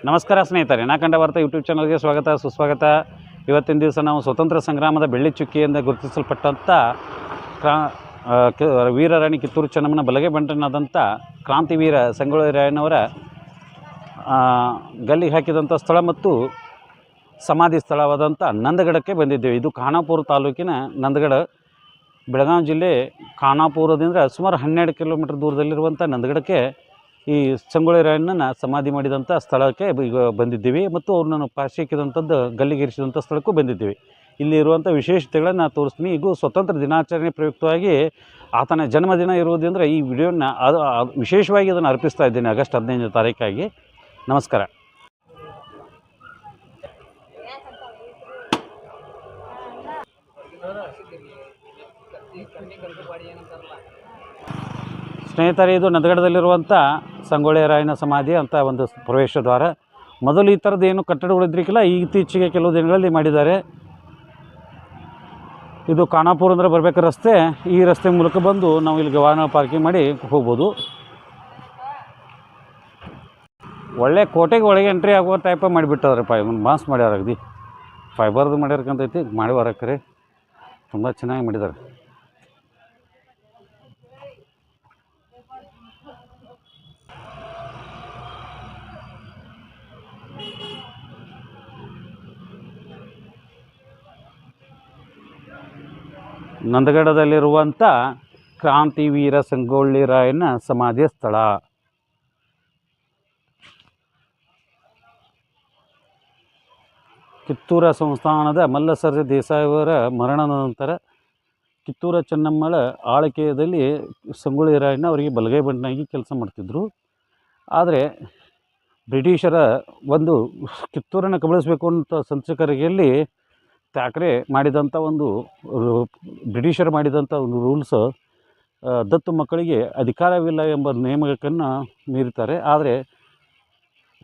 ನಮಸ್ಕಾರ ಸ್ನೇಹಿತರೆ, ನಾಕಂಡ ವಾರ್ತೆ ಯೂಟ್ಯೂಬ್ ಚಾನಲ್ಗೆ ಸ್ವಾಗತ ಸುಸ್ವಾಗತ. ಇವತ್ತಿನ ದಿವಸ ನಾವು ಸ್ವತಂತ್ರ ಸಂಗ್ರಾಮದ ಬೆಳ್ಳಿ ಚುಕ್ಕಿಯಿಂದ ಗುರುತಿಸಲ್ಪಟ್ಟಂಥ ವೀರರಾಣಿ ಕಿತ್ತೂರು ಚೆನ್ನಮ್ಮನ ಬಲಗೈ ಬಂಟನಾದಂಥ ಕ್ರಾಂತಿವೀರ ಸಂಗೊಳ್ಳಿ ರಾಯಣ್ಣವರ ಗಲ್ಲಿಗೆ ಹಾಕಿದಂಥ ಸ್ಥಳ ಮತ್ತು ಸಮಾಧಿ ಸ್ಥಳವಾದಂಥ ನಂದಗಡಕ್ಕೆ ಬಂದಿದ್ದೇವೆ. ಇದು ಖಾನಾಪುರ ತಾಲೂಕಿನ ನಂದಗಡ, ಬೆಳಗಾವಿ ಜಿಲ್ಲೆ ಖಾನಾಪುರದಿಂದ ಸುಮಾರು 12 ಕಿಲೋಮೀಟರ್ ದೂರದಲ್ಲಿರುವಂಥ ನಂದಗಡಕ್ಕೆ ಈ ಸಂಗೊಳ್ಳಿ ರಾಯಣ್ಣನ ಸಮಾಧಿ ಮಾಡಿದಂಥ ಸ್ಥಳಕ್ಕೆ ಈಗ ಬಂದಿದ್ದೀವಿ ಮತ್ತು ಅವ್ರನ್ನ ಪಾಶಿ ಹಾಕಿದಂಥದ್ದು ಗಲ್ಲಿಗೇರಿಸಿದಂಥ ಸ್ಥಳಕ್ಕೂ ಬಂದಿದ್ದೀವಿ. ಇಲ್ಲಿ ಇರುವಂಥ ವಿಶೇಷತೆಗಳನ್ನು ತೋರಿಸ್ತೀನಿ. ಈಗ ಸ್ವತಂತ್ರ ದಿನಾಚರಣೆ ಪ್ರಯುಕ್ತವಾಗಿ ಆತನ ಜನ್ಮದಿನ ಇರುವುದರಿಂದ ಈ ವಿಡಿಯೋನ ವಿಶೇಷವಾಗಿ ಅದನ್ನು ಅರ್ಪಿಸ್ತಾ ಇದ್ದೀನಿ ಆಗಸ್ಟ್ 15ನೇ ತಾರೀಕಾಗಿ. ನಮಸ್ಕಾರ. ಸ್ನೇಹಿತರೆ, ಇದು ನಂದಗಡದಲ್ಲಿರುವಂಥ ಸಂಗೊಳ್ಳಿ ರಾಯಣ್ಣ ಸಮಾಧಿ ಅಂತ ಒಂದು ಪ್ರವೇಶ ದ್ವಾರ. ಮೊದಲು ಈ ಥರದ್ದು ಏನು ಕಟ್ಟಡಗಳಿದ್ರಿಕ್ಕಿಲ್ಲ, ಇತ್ತೀಚೆಗೆ ಕೆಲವು ದಿನಗಳಲ್ಲಿ ಮಾಡಿದ್ದಾರೆ. ಇದು ಖಾನಾಪುರ ಅಂದರೆ ಬರಬೇಕು ರಸ್ತೆ. ಈ ರಸ್ತೆ ಮೂಲಕ ಬಂದು ನಾವು ಇಲ್ಲಿಗೆ ವಾಹನ ಪಾರ್ಕಿಂಗ್ ಮಾಡಿ ಹೋಗ್ಬೋದು. ಒಳ್ಳೆ ಕೋಟೆಗೆ ಒಳಗೆ ಎಂಟ್ರಿ ಆಗುವ ಟೈಪ ಮಾಡಿಬಿಟ್ಟವ್ರಪ್ಪ. ಇವನು ಮಾಸ್ ಮಾಡ್ಯಾರ, ಅಗದಿ ಫೈಬರ್ದು ಮಾಡ್ಯಾರಕಂತೈತಿ ಮಾಡಿ ಹೊರಕ್ರಿ. ತುಂಬ ಚೆನ್ನಾಗಿ ಮಾಡಿದ್ದಾರೆ. ನಂದಗಡದಲ್ಲಿರುವಂಥ ಕ್ರಾಂತಿವೀರ ಸಂಗೊಳ್ಳಿ ರಾಯಣ್ಣ ಸಮಾಧಿಯ ಸ್ಥಳ. ಕಿತ್ತೂರ ಸಂಸ್ಥಾನದ ಮಲ್ಲಸರ್ಜ ದೇಸಾಯಿಯವರ ಮರಣದ ನಂತರ ಕಿತ್ತೂರ ಚೆನ್ನಮ್ಮಳ ಆಳ್ವಿಕೆಯಲ್ಲಿ ಸಂಗೊಳ್ಳಿ ರಾಯಣ್ಣ ಅವರಿಗೆ ಬಲಗೈ ಬಂಟನಾಗಿ ಕೆಲಸ ಮಾಡ್ತಿದ್ದರು. ಆದರೆ ಬ್ರಿಟಿಷರ ಒಂದು ಕಿತ್ತೂರನ್ನು ಕಬಳಿಸಬೇಕು ಅಂತ ಸಂಚಕರಿಗೆಯಲ್ಲಿ ಠಾಕ್ರೆ ಮಾಡಿದಂಥ ಒಂದು ಬ್ರಿಟಿಷರು ಮಾಡಿದಂಥ ಒಂದು ರೂಲ್ಸ್, ದತ್ತು ಮಕ್ಕಳಿಗೆ ಅಧಿಕಾರವಿಲ್ಲ ಎಂಬ ನೇಮಕವನ್ನು ಮೀರುತ್ತಾರೆ. ಆದರೆ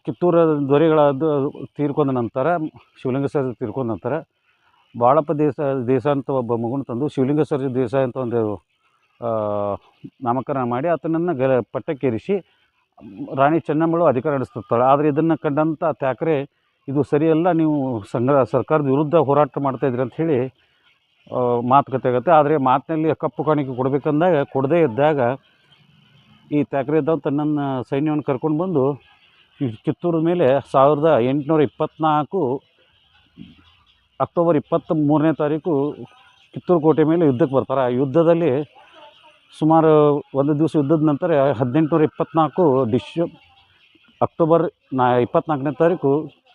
ಕಿತ್ತೂರ ದೊರೆಗಳಾದ ತೀರ್ಕೊಂಡ ನಂತರ, ಶಿವಲಿಂಗ ಸರ್ಜಿ ತೀರ್ಕೊಂಡ ನಂತರ ಬಾಳಪ್ಪ ದೇಸಾಯಿ ಅಂತ ಒಬ್ಬ ಮಗುನ ತಂದು ಶಿವಲಿಂಗ ಸರ್ಜಿ ದೇಸಾಯಿ ಅಂತ ಒಂದು ನಾಮಕರಣ ಮಾಡಿ ಆತನನ್ನು ಪಟ್ಟಕ್ಕೇರಿಸಿ ರಾಣಿ ಚೆನ್ನಮ್ಮಳು ಅಧಿಕಾರ ನಡೆಸ್ತಿರ್ತಾಳೆ. ಆದರೆ ಇದನ್ನು ಕಂಡಂಥ ಠಾಕ್ರೆ ಇದು ಸರಿಯಲ್ಲ, ನೀವು ಸರ್ಕಾರದ ವಿರುದ್ಧ ಹೋರಾಟ ಮಾಡ್ತಾಯಿದ್ರಿ ಅಂಥೇಳಿ ಮಾತುಕತೆ ಆಗುತ್ತೆ. ಆದರೆ ಮಾತಿನಲ್ಲಿ ಕಪ್ಪು ಕಾಣಿಕೆ ಕೊಡಬೇಕಂದಾಗ ಕೊಡದೇ ಇದ್ದಾಗ ಈ ಠಾಕ್ರೆ ಇದ್ದಂಥ ತನ್ನ ಸೈನ್ಯವನ್ನು ಕರ್ಕೊಂಡು ಬಂದು ಈ ಕಿತ್ತೂರ ಮೇಲೆ 1824 ಅಕ್ಟೋಬರ್ 23ನೇ ತಾರೀಕು ಕಿತ್ತೂರು ಕೋಟೆ ಮೇಲೆ ಯುದ್ಧಕ್ಕೆ ಬರ್ತಾರೆ. ಆ ಯುದ್ಧದಲ್ಲಿ ಸುಮಾರು ಒಂದು ದಿವಸ ಯುದ್ಧದ ನಂತರ 1824 ಅಕ್ಟೋಬರ್ 24ನೇ ತಾರೀಕು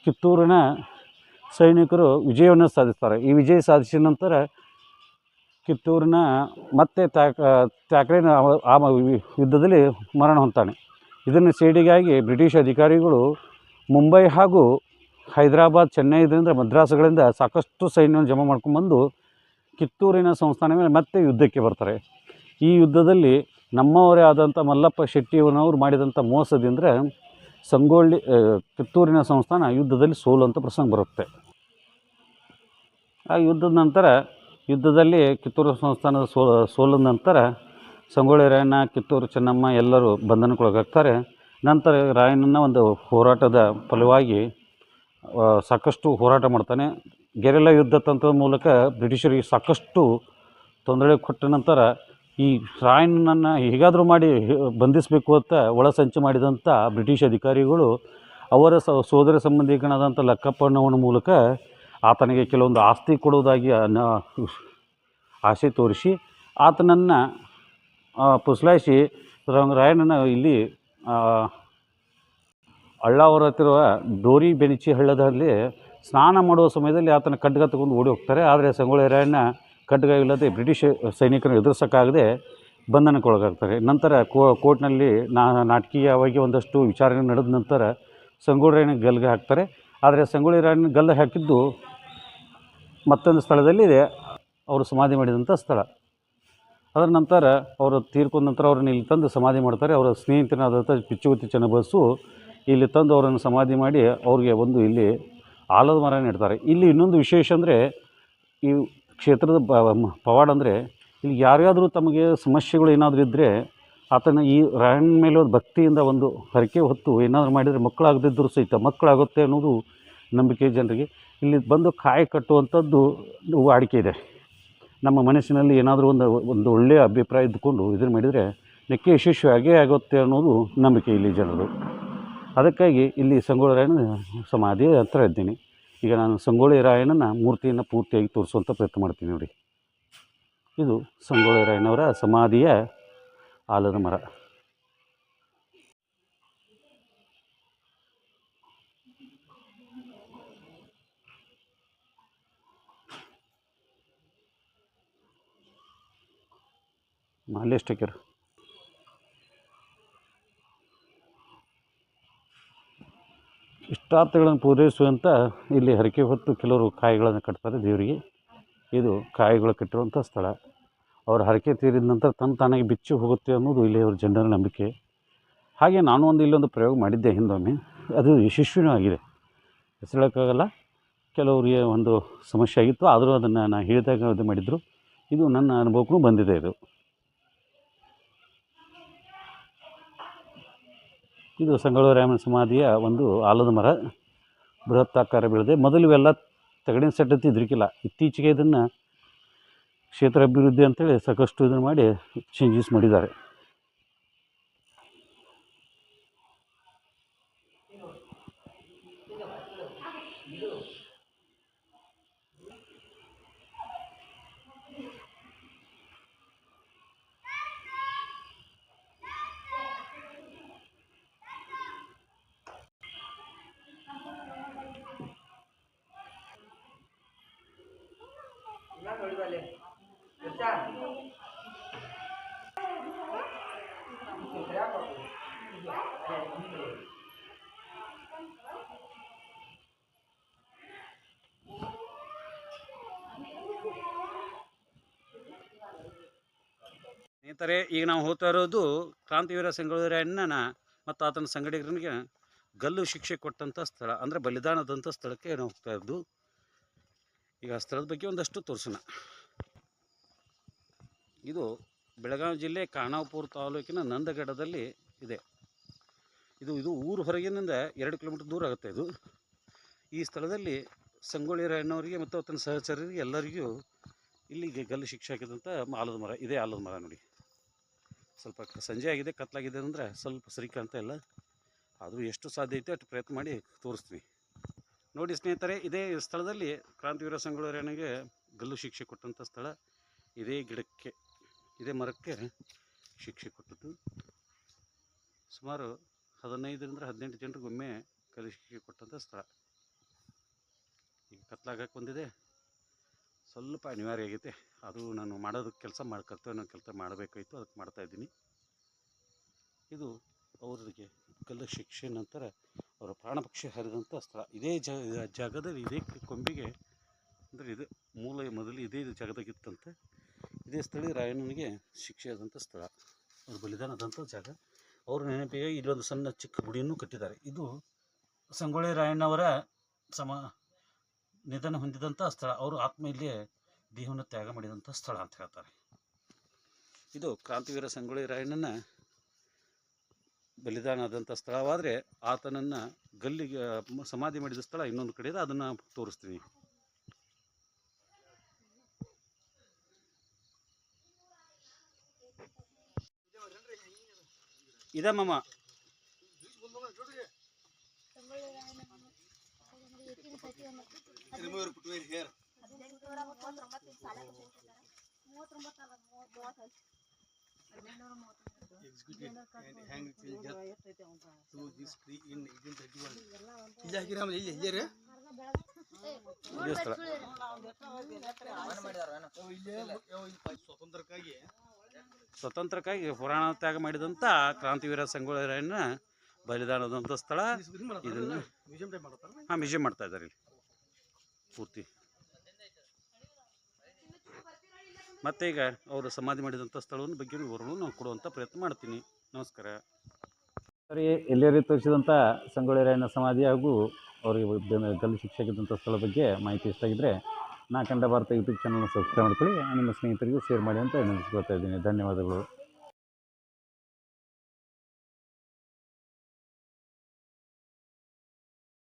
ಕಿತ್ತೂರಿನ ಸೈನಿಕರು ವಿಜಯವನ್ನು ಸಾಧಿಸ್ತಾರೆ. ಈ ವಿಜಯ ಸಾಧಿಸಿದ ನಂತರ ಕಿತ್ತೂರಿನ ಮತ್ತೆ ಠಾಕ್ರೆನ ಆ ಯುದ್ಧದಲ್ಲಿ ಮರಣ ಹೊಂತಾನೆ. ಇದನ್ನು ಸೇಡಿಗಾಗಿ ಬ್ರಿಟಿಷ್ ಅಧಿಕಾರಿಗಳು ಮುಂಬೈ ಹಾಗೂ ಹೈದರಾಬಾದ್, ಚೆನ್ನೈ ಇದರಿಂದ ಮದ್ರಾಸುಗಳಿಂದ ಸಾಕಷ್ಟು ಸೈನ್ಯವನ್ನು ಜಮಾ ಮಾಡ್ಕೊಂಡ್ಬಂದು ಕಿತ್ತೂರಿನ ಸಂಸ್ಥಾನ ಮೇಲೆ ಮತ್ತೆ ಯುದ್ಧಕ್ಕೆ ಬರ್ತಾರೆ. ಈ ಯುದ್ಧದಲ್ಲಿ ನಮ್ಮವರೇ ಆದಂಥ ಮಲ್ಲಪ್ಪ ಶೆಟ್ಟಿಯವನವರು ಮಾಡಿದಂಥ ಮೋಸದಿಂದ ಕಿತ್ತೂರಿನ ಸಂಸ್ಥಾನ ಯುದ್ಧದಲ್ಲಿ ಸೋಲುವಂಥ ಪ್ರಸಂಗ ಬರುತ್ತೆ. ಆ ಯುದ್ಧದಲ್ಲಿ ಕಿತ್ತೂರು ಸಂಸ್ಥಾನದ ಸೋಲದ ನಂತರ ಸಂಗೊಳ್ಳಿ ರಾಯಣ್ಣ, ಕಿತ್ತೂರು ಚೆನ್ನಮ್ಮ ಎಲ್ಲರೂ ಬಂಧನಕ್ಕೊಳಗಾಗ್ತಾರೆ. ನಂತರ ರಾಯಣ್ಣನ ಒಂದು ಹೋರಾಟದ ಫಲವಾಗಿ ಸಾಕಷ್ಟು ಹೋರಾಟ ಮಾಡ್ತಾನೆ. ಗೆರಿಲ್ಲಾ ಯುದ್ಧ ತಂತ್ರದ ಮೂಲಕ ಬ್ರಿಟಿಷರಿಗೆ ಸಾಕಷ್ಟು ತೊಂದರೆ ಕೊಟ್ಟ ನಂತರ ಈ ರಾಯಣ್ಣನನ್ನು ಹೇಗಾದರೂ ಮಾಡಿ ಬಂಧಿಸಬೇಕು ಅಂತ ಒಳಸಂಚು ಮಾಡಿದಂಥ ಬ್ರಿಟಿಷ್ ಅಧಿಕಾರಿಗಳು ಅವರ ಸೋದರ ಸಂಬಂಧಿಕನಾದಂಥ ಲಕ್ಕಪ್ಪನವನ ಮೂಲಕ ಆತನಿಗೆ ಕೆಲವೊಂದು ಆಸ್ತಿ ಕೊಡುವುದಾಗಿ ಆಸೆ ತೋರಿಸಿ ಆತನನ್ನು ಪುಸಲಾಯಿಸಿ ರಾಯಣ್ಣನ ಇಲ್ಲಿ ಹಳ್ಳ ಹೊರತಿರುವ ಡೋರಿ ಬೆಣಿಚಿ ಹಳ್ಳದಲ್ಲಿ ಸ್ನಾನ ಮಾಡುವ ಸಮಯದಲ್ಲಿ ಆತನ ಖಡ್ಗ ತಗೊಂಡು ಓಡಿ ಹೋಗ್ತಾರೆ. ಆದರೆ ಸಂಗೊಳ್ಳಿ ರಾಯಣ್ಣ ಖಡ್ಗ ಇಲ್ಲದೆ ಬ್ರಿಟಿಷ್ ಸೈನಿಕರನ್ನು ಎದುರಿಸೋಕ್ಕಾಗದೆ ಬಂಧನಕ್ಕೊಳಗಾಗ್ತಾರೆ. ನಂತರ ಕೋರ್ಟ್ನಲ್ಲಿ ನಾಟಕೀಯವಾಗಿ ಒಂದಷ್ಟು ವಿಚಾರಣೆ ನಡೆದ ನಂತರ ಸಂಗೊಳ್ಳಿ ರಾಯಣ್ಣ ಗಲ್ಗೆ ಹಾಕ್ತಾರೆ. ಆದರೆ ಸಂಗೊಳ್ಳಿ ರಾಯಣ್ಣ ಗಲ್ಲು ಹಾಕಿದ್ದು ಮತ್ತೊಂದು ಸ್ಥಳದಲ್ಲಿದೆ, ಅವರು ಸಮಾಧಿ ಮಾಡಿದಂಥ ಸ್ಥಳ. ಅದರ ನಂತರ ಅವರು ತೀರ್ಕೊಂಡ ನಂತರ ಅವ್ರನ್ನ ಇಲ್ಲಿ ತಂದು ಸಮಾಧಿ ಮಾಡ್ತಾರೆ. ಅವರ ಸ್ನೇಹಿತನಾದಂಥ ಪಿಚ್ಚುಗುತ್ತಿ ಚೆನ್ನಬಸು ಇಲ್ಲಿ ತಂದು ಅವರನ್ನು ಸಮಾಧಿ ಮಾಡಿ ಅವ್ರಿಗೆ ಒಂದು ಇಲ್ಲಿ ಆಲದ ಮರ ನೆಡ್ತಾರೆ. ಇಲ್ಲಿ ಇನ್ನೊಂದು ವಿಶೇಷ ಅಂದರೆ ಈ ಕ್ಷೇತ್ರದ ಪವಾಡ ಅಂದರೆ ಇಲ್ಲಿ ಯಾರ್ಯಾದರೂ ತಮಗೆ ಸಮಸ್ಯೆಗಳು ಏನಾದರೂ ಇದ್ದರೆ ಆತನ ಈ ರಾಯಣ್ಣ ಮೇಲೆ ಒಂದು ಭಕ್ತಿಯಿಂದ ಒಂದು ಹರಕೆ ಹೊತ್ತು ಏನಾದರೂ ಮಾಡಿದರೆ ಮಕ್ಕಳಾಗದಿದ್ದರೂ ಸಹಿತ ಮಕ್ಕಳಾಗುತ್ತೆ ಅನ್ನೋದು ನಂಬಿಕೆ ಜನರಿಗೆ. ಇಲ್ಲಿ ಬಂದು ಕಾಯಿ ಕಟ್ಟುವಂಥದ್ದು ವಾಡಿಕೆ ಇದೆ. ನಮ್ಮ ಮನಸ್ಸಿನಲ್ಲಿ ಏನಾದರೂ ಒಂದು ಒಳ್ಳೆಯ ಅಭಿಪ್ರಾಯ ಇದ್ದುಕೊಂಡು ಇದನ್ನು ಮಾಡಿದರೆ ನೆಕ್ಕೆ ಯಶಸ್ವಿ ಆಗೇ ಆಗುತ್ತೆ ಅನ್ನೋದು ನಂಬಿಕೆ ಇಲ್ಲಿ ಜನರು. ಅದಕ್ಕಾಗಿ ಇಲ್ಲಿ ಸಂಗೊಳ್ಳಿ ರಾಯಣ್ಣ ಸಮಾಧಿ ಹತ್ರ ಇದ್ದೀನಿ. ಈಗ ನಾನು ಸಂಗೊಳ್ಳಿ ರಾಯಣ್ಣನ ಮೂರ್ತಿಯನ್ನು ಪೂರ್ತಿಯಾಗಿ ತೋರಿಸುವಂಥ ಪ್ರಯತ್ನ ಮಾಡ್ತೀನಿ ನೋಡಿ. ಇದು ಸಂಗೊಳ್ಳಿ ರಾಯಣ್ಣವರ ಸಮಾಧಿಯ ಆಲದ ಮರ. ಮಾಲೇಷ್ಟಕರ್ ಇಷ್ಟಾರ್ಥಗಳನ್ನು ಪೂರೈಸುವಂಥ ಇಲ್ಲಿ ಹರಕೆ ಹೊತ್ತು ಕೆಲವರು ಕಾಯಿಗಳನ್ನು ಕಟ್ತಾರೆ ದೇವರಿಗೆ. ಇದು ಕಾಯಿಗಳು ಕಟ್ಟಿರುವಂಥ ಸ್ಥಳ. ಅವರ ಹರಕೆ ತೀರಿದ ನಂತರ ತಾನಾಗಿ ಬಿಚ್ಚಿ ಹೋಗುತ್ತೆ ಅನ್ನೋದು ಇಲ್ಲಿ ಅವ್ರ ಜನರ ನಂಬಿಕೆ. ಹಾಗೆ ನಾನು ಇಲ್ಲೊಂದು ಪ್ರಯೋಗ ಮಾಡಿದ್ದೆ ಹಿಂದೊಮ್ಮೆ, ಅದು ಯಶಸ್ವಿನೂ ಆಗಿದೆ. ಹೆಸಳಕ್ಕಾಗಲ್ಲ, ಕೆಲವರಿಗೆ ಒಂದು ಸಮಸ್ಯೆ ಆಗಿತ್ತು, ಆದರೂ ಅದನ್ನು ನಾನು ಹೇಳಿದಾಗ ಇದು ಮಾಡಿದರು. ಇದು ನನ್ನ ಅನುಭವಕ್ಕೂ ಬಂದಿದೆ. ಇದು ಸಂಗೊಳ್ಳಿ ರಾಯಣ್ಣ ಸಮಾಧಿಯ ಒಂದು ಆಲದ ಮರ, ಬೃಹತ್ ಆಕಾರ ಬೆಳೆದಿದೆ. ಮೊದಲು ಇವೆಲ್ಲ ತಗಡಿನ ಸೆಟ್ ಇದ್ರಿಕಿಲ್ಲ. ಇತ್ತೀಚೆಗೆ ಇದನ್ನು ಕ್ಷೇತ್ರ ಅಭಿವೃದ್ಧಿ ಅಂತೇಳಿ ಸಾಕಷ್ಟು ಇದನ್ನು ಮಾಡಿ ಚೇಂಜಸ್ ಮಾಡಿದ್ದಾರೆ. ಸ್ನೇಹಿತರೆ, ಈಗ ನಾವು ಹೋಗ್ತಾ ಇರೋದು ಕ್ರಾಂತಿವೀರ ಸಂಗೊಳ್ಳಿ ರಾಯಣ್ಣನ ಮತ್ತು ಆತನ ಸಂಗಡಿಗರಿಗೆ ಗಲ್ಲು ಶಿಕ್ಷೆ ಕೊಟ್ಟಂಥ ಸ್ಥಳ, ಅಂದರೆ ಬಲಿದಾನದಂಥ ಸ್ಥಳಕ್ಕೆ ನಾವು ಹೋಗ್ತಾ ಇದ್ದು. ಈಗ ಆ ಸ್ಥಳದ ಬಗ್ಗೆ ಒಂದಷ್ಟು ತೋರಿಸೋಣ. ಇದು ಬೆಳಗಾವಿ ಜಿಲ್ಲೆ ಖಾನಾಪುರ ತಾಲೂಕಿನ ನಂದಗಡದಲ್ಲಿ ಇದೆ. ಇದು ಊರು ಹೊರಗಿನಿಂದ 2 ಕಿಲೋಮೀಟರ್ ದೂರ ಆಗುತ್ತೆ. ಈ ಸ್ಥಳದಲ್ಲಿ ಸಂಗೊಳ್ಳಿ ರಾಯಣ್ಣವರಿಗೆ ಮತ್ತು ಆತನ ಸಹಚರರಿಗೆ ಎಲ್ಲರಿಗೂ ಇಲ್ಲಿಗೆ ಗಲ್ಲು ಶಿಕ್ಷೆ ಹಾಕಿದಂಥ ಆಲದ ಮರ, ಇದೇ ಆಲದ ಮರ ನೋಡಿ. ಸ್ವಲ್ಪ ಸಂಜೆ ಆಗಿದೆ, ಕತ್ತಲಾಗಿದೆ ಅಂದರೆ ಸ್ವಲ್ಪ ಸರಿ ಕಾಣ್ತಾ ಇಲ್ಲ. ಆದರೂ ಎಷ್ಟು ಸಾಧ್ಯ ಐತೆ ಅಷ್ಟು ಪ್ರಯತ್ನ ಮಾಡಿ ತೋರಿಸ್ತೀವಿ ನೋಡಿ. ಸ್ನೇಹಿತರೆ, ಇದೇ ಸ್ಥಳದಲ್ಲಿ ಕ್ರಾಂತಿವೀರ ಸಂಗೊಳ್ಳಿ ರಾಯಣ್ಣಗೆ ಗಲ್ಲು ಶಿಕ್ಷೆ ಕೊಟ್ಟಂಥ ಸ್ಥಳ. ಇದೇ ಗಿಡಕ್ಕೆ, ಇದೇ ಮರಕ್ಕೆ ಶಿಕ್ಷೆ ಕೊಟ್ಟದ್ದು. ಸುಮಾರು 15ರಿಂದ 18 ಜನರಿಗೊಮ್ಮೆ ಗಲ್ಲು ಶಿಕ್ಷೆ ಕೊಟ್ಟಂಥ ಸ್ಥಳ. ಈಗ ಕತ್ಲಾಗಕ್ಕೆ ಬಂದಿದೆ, ಸ್ವಲ್ಪ ಅನಿವಾರ್ಯ ಆಗೈತೆ. ಅದು ನಾನು ಮಾಡೋದಕ್ಕೆ ಕೆಲಸ ಮಾಡಬೇಕಾಯಿತು, ಅದಕ್ಕೆ ಮಾಡ್ತಾಯಿದ್ದೀನಿ. ಇದು ಅವರಿಗೆ ಗಲ್ಲು ಶಿಕ್ಷೆ ನಂತರ ಅವರ ಪ್ರಾಣ ಪಕ್ಷಿ ಹರಿದಂಥ ಸ್ಥಳ. ಇದೇ ಜಾಗದಲ್ಲಿ, ಇದೇ ಕೊಂಬಿಗೆ, ಅಂದರೆ ಇದು ಮೊದಲು ಇದೇ ಜಾಗದಾಗಿತ್ತಂತೆ. ಇದೇ ಸ್ಥಳ ರಾಯಣ್ಣನಿಗೆ ಶಿಕ್ಷೆ ಆದಂಥ ಸ್ಥಳ, ಅವರು ಬಲಿದಾನದಂಥ ಜಾಗ. ಅವ್ರ ನೆನಪಿಗೆ ಇಲ್ಲೊಂದು ಸಣ್ಣ ಚಿಕ್ಕ ಗುಡಿಯನ್ನು ಕಟ್ಟಿದ್ದಾರೆ. ಇದು ಸಂಗೊಳ್ಳಿ ರಾಯಣ್ಣವರ ನಿಧನ ಹೊಂದಿದಂಥ ಸ್ಥಳ. ಅವರು ಆತ್ಮ ಇಲ್ಲೇ ದೇಹವನ್ನು ತ್ಯಾಗ ಮಾಡಿದಂಥ ಸ್ಥಳ ಅಂತ ಹೇಳ್ತಾರೆ. ಇದು ಕ್ರಾಂತಿವೀರ ಸಂಗೊಳ್ಳಿ ರಾಯಣ್ಣನ ಬಲಿದಾನ ಆದಂಥ ಸ್ಥಳವಾದರೆ, ಆತನನ್ನು ಗಲ್ಲಿಗೆ ಸಮಾಧಿ ಮಾಡಿದ ಸ್ಥಳ ಇನ್ನೊಂದು ಕಡೆ ಇದೆ, ಅದನ್ನು ತೋರಿಸ್ತೀನಿ. ಇದಮ್ಮಮ್ಮ ಸ್ವತಂತ್ರಕ್ಕಾಗಿ ಪುರಾಣ ತ್ಯಾಗ ಮಾಡಿದಂಥ ಕ್ರಾಂತಿವೀರ ಸಂಗೊಳ್ಳಿ ರಾಯಣ್ಣ ಬಲಿದಾನದಂಥ ಸ್ಥಳ. ಇದನ್ನು ಮ್ಯೂಸಿಯಂ ಮಾಡ್ತಾ ಇದ್ದಾರೆ ಇಲ್ಲಿ ಪೂರ್ತಿ. ಮತ್ತೆ ಈಗ ಅವರು ಸಮಾಧಿ ಮಾಡಿದಂಥ ಸ್ಥಳವನ್ನು ಬಗ್ಗೆ ವಿವರವನ್ನು ನಾವು ಕೊಡುವಂಥ ಪ್ರಯತ್ನ ಮಾಡ್ತೀನಿ. ನಮಸ್ಕಾರ. ಸರಿ, ಎಲ್ಲರೂ ತೋರಿಸಿದಂಥ ಸಂಗೊಳ್ಳಿ ರಾಯಣ್ಣ ಸಮಾಧಿ ಹಾಗೂ ಅವರಿಗೆ ಗಲ್ಲು ಶಿಕ್ಷೆ ಆಗಿದ್ದಂಥ ಸ್ಥಳ ಬಗ್ಗೆ ಮಾಹಿತಿ ಇಷ್ಟ ಆಗಿದ್ದರೆ ನಾ ಕಂಡ ಭಾರತ ಯೂಟ್ಯೂಬ್ ಚಾನಲ್ನ ಸಬ್ಸ್ಕ್ರೈಬ್ ಮಾಡ್ಕೊಳ್ಳಿ. ನಿಮ್ಮ ಸ್ನೇಹಿತರಿಗೂ ಶೇರ್ ಮಾಡಿ ಅಂತ ನೆನೆಸ್ಕೊಳ್ತಾ ಇದ್ದೀನಿ. ಧನ್ಯವಾದಗಳು.